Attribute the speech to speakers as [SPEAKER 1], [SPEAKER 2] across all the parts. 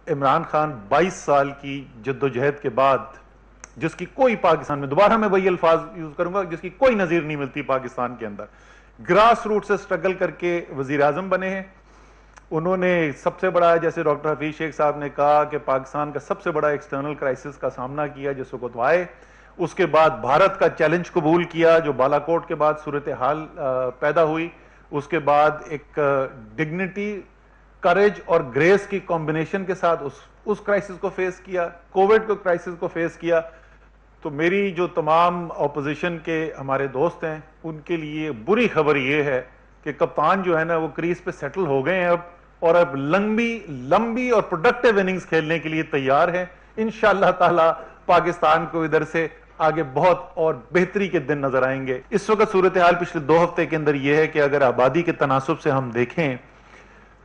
[SPEAKER 1] عمران خان 22 سال کی جدوجہد کے بعد، جس کی کوئی پاکستان میں، دوبارہ میں وہی الفاظ یوز کروں گا، جس کی کوئی نظیر نہیں ملتی پاکستان کے اندر، گراس روٹ سے سٹرگل کر کے وزیر اعظم بنے ہیں. انہوں نے سب سے بڑا، جیسے ڈاکٹر حفیظ شیخ صاحب نے کہا کہ پاکستان کا سب سے بڑا ایکسٹرنل کرائسس کا سامنا کیا جس وقت وہ آئے. اس کے بعد بھارت کا چیلنج قبول کیا جو بالا کوٹ کے بعد صورتحال پیدا ہوئی. اس کے بعد ایک ڈگنیٹی، کریج اور گریس کی کمبینیشن کے ساتھ اس کرائسس کو فیس کیا، کووڈ کو کرائسس کو فیس کیا. تو میری جو تمام اپوزیشن کے ہمارے دوست ہیں ان کے لیے بری خبر یہ ہے کہ کپتان جو ہے نا وہ کریز پہ سیٹل ہو گئے ہیں اور اب لمبی اور پروڈکٹیو اننگز کھیلنے کے لیے تیار ہیں. انشاءاللہ تعالی پاکستان کو ادھر سے آگے بہت اور بہتری کے دن نظر آئیں گے. اس وقت صورتحال پچھلے 2 ہفتے کے اندر یہ ہے کہ اگر آبادی کے تناسب سے ہم دیکھیں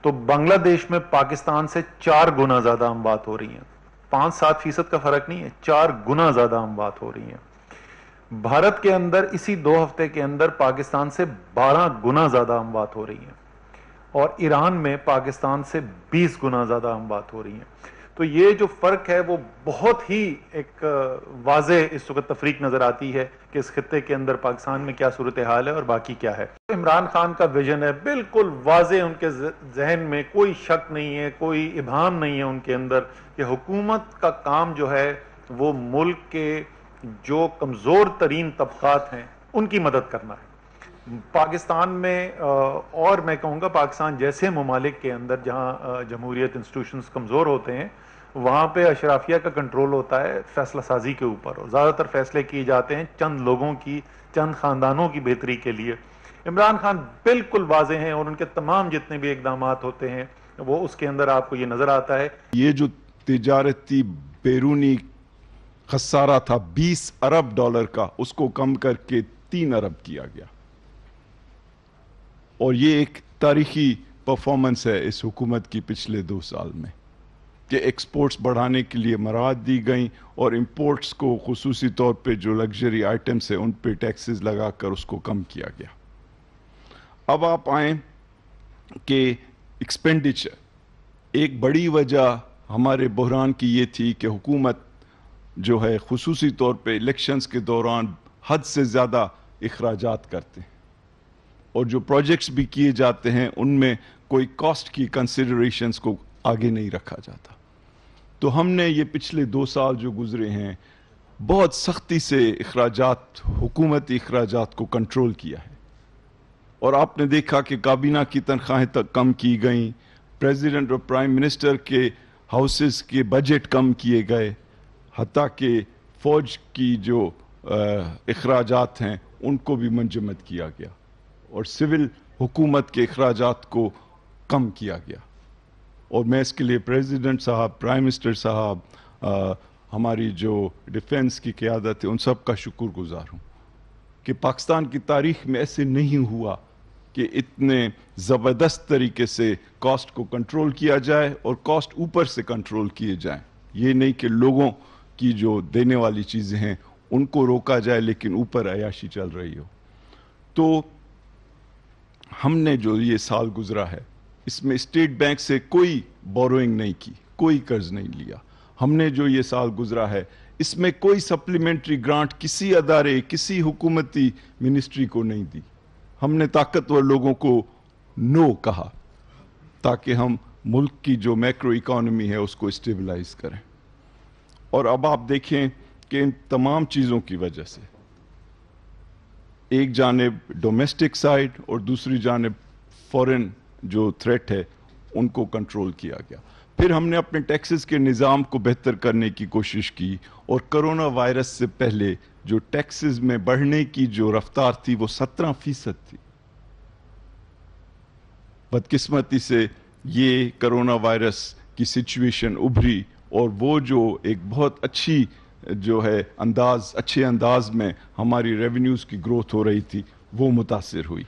[SPEAKER 1] تو بنگلہ دیش میں پاکستان سے 4 گنا زیادہ اموات ہو رہی ہیں. 5-7% کا فرق نہیں ہے، 4 گنا زیادہ اموات ہو رہی ہیں. بھارت کے اندر اسی 2 ہفتے کے اندر پاکستان سے 12 گنا زیادہ اموات ہو رہی ہیں، اور ایران میں پاکستان سے 20 گنا زیادہ اموات ہو رہی ہیں. تو یہ جو فرق ہے وہ بہت ہی ایک واضح اس وقت تفریق نظر آتی ہے کہ اس خطے کے اندر پاکستان میں کیا صورتحال ہے اور باقی کیا ہے. عمران خان کا ویژن ہے بالکل واضح، ان کے ذہن میں کوئی شک نہیں ہے، کوئی ابہام نہیں ہے ان کے اندر کہ حکومت کا کام جو ہے وہ ملک کے جو کمزور ترین طبقات ہیں ان کی مدد کرنا ہے. پاکستان میں اور میں کہوں گا پاکستان جیسے ممالک کے اندر جہاں جمہوریت انسٹیٹیوشنز کمزور ہوتے ہیں وہاں پہ اشرافیہ کا کنٹرول ہوتا ہے فیصلہ سازی کے اوپر، اور زیادہ تر فیصلے کیے جاتے ہیں چند لوگوں کی، چند خاندانوں کی بہتری کے لیے. عمران خان بالکل واضح ہیں اور ان کے تمام جتنے بھی اقدامات ہوتے ہیں وہ اس کے اندر آپ کو یہ نظر آتا ہے.
[SPEAKER 2] یہ جو تجارتی بیرونی خسارہ تھا $20 ارب کا، اس کو کم کر کے 3 ارب کیا گیا، اور یہ ایک تاریخی پرفارمنس ہے اس حکومت کی پچھلے 2 سال میں کہ ایکسپورٹس بڑھانے کے لیے مراعات دی گئیں اور امپورٹس کو خصوصی طور پہ جو لگژری آئٹمس ہیں ان پہ ٹیکسز لگا کر اس کو کم کیا گیا. اب آپ آئیں کہ ایکسپینڈیچر، ایک بڑی وجہ ہمارے بحران کی یہ تھی کہ حکومت جو ہے خصوصی طور پہ الیکشنز کے دوران حد سے زیادہ اخراجات کرتے ہیں، اور جو پروجیکٹس بھی کیے جاتے ہیں ان میں کوئی کاسٹ کی کنسیڈریشنز کو آگے نہیں رکھا جاتا. تو ہم نے یہ پچھلے 2 سال جو گزرے ہیں بہت سختی سے اخراجات، حکومتی اخراجات کو کنٹرول کیا ہے، اور آپ نے دیکھا کہ کابینہ کی تنخواہیں تک کم کی گئیں، پریزیڈنٹ اور پرائم منسٹر کے ہاؤسز کے بجٹ کم کیے گئے، حتیٰ کہ فوج کی جو اخراجات ہیں ان کو بھی منجمد کیا گیا، اور سول حکومت کے اخراجات کو کم کیا گیا. اور میں اس کے لیے پریزیڈنٹ صاحب، پرائم منسٹر صاحب، ہماری جو ڈیفنس کی قیادت ہے ان سب کا شکر گزار ہوں کہ پاکستان کی تاریخ میں ایسے نہیں ہوا کہ اتنے زبردست طریقے سے کاسٹ کو کنٹرول کیا جائے اور کاسٹ اوپر سے کنٹرول کیے جائیں. یہ نہیں کہ لوگوں کی جو دینے والی چیزیں ہیں ان کو روکا جائے لیکن اوپر عیاشی چل رہی ہو. تو ہم نے جو یہ سال گزرا ہے اس میں اسٹیٹ بینک سے کوئی بوروئنگ نہیں کی، کوئی قرض نہیں لیا. ہم نے جو یہ سال گزرا ہے اس میں کوئی سپلیمنٹری گرانٹ کسی ادارے، کسی حکومتی منسٹری کو نہیں دی. ہم نے طاقتور لوگوں کو نو کہا تاکہ ہم ملک کی جو میکرو اکانومی ہے اس کو اسٹیبلائز کریں. اور اب آپ دیکھیں کہ ان تمام چیزوں کی وجہ سے ایک جانب ڈومیسٹک سائیڈ اور دوسری جانب فورن جو تھریٹ ہے ان کو کنٹرول کیا گیا. پھر ہم نے اپنے ٹیکسز کے نظام کو بہتر کرنے کی کوشش کی، اور کرونا وائرس سے پہلے جو ٹیکسز میں بڑھنے کی جو رفتار تھی وہ 17% تھی. بدقسمتی سے یہ کرونا وائرس کی سچویشن ابھری، اور وہ جو ایک بہت اچھی جو ہے اچھے انداز میں ہماری ریونیوز کی گروتھ ہو رہی تھی وہ متاثر ہوئی.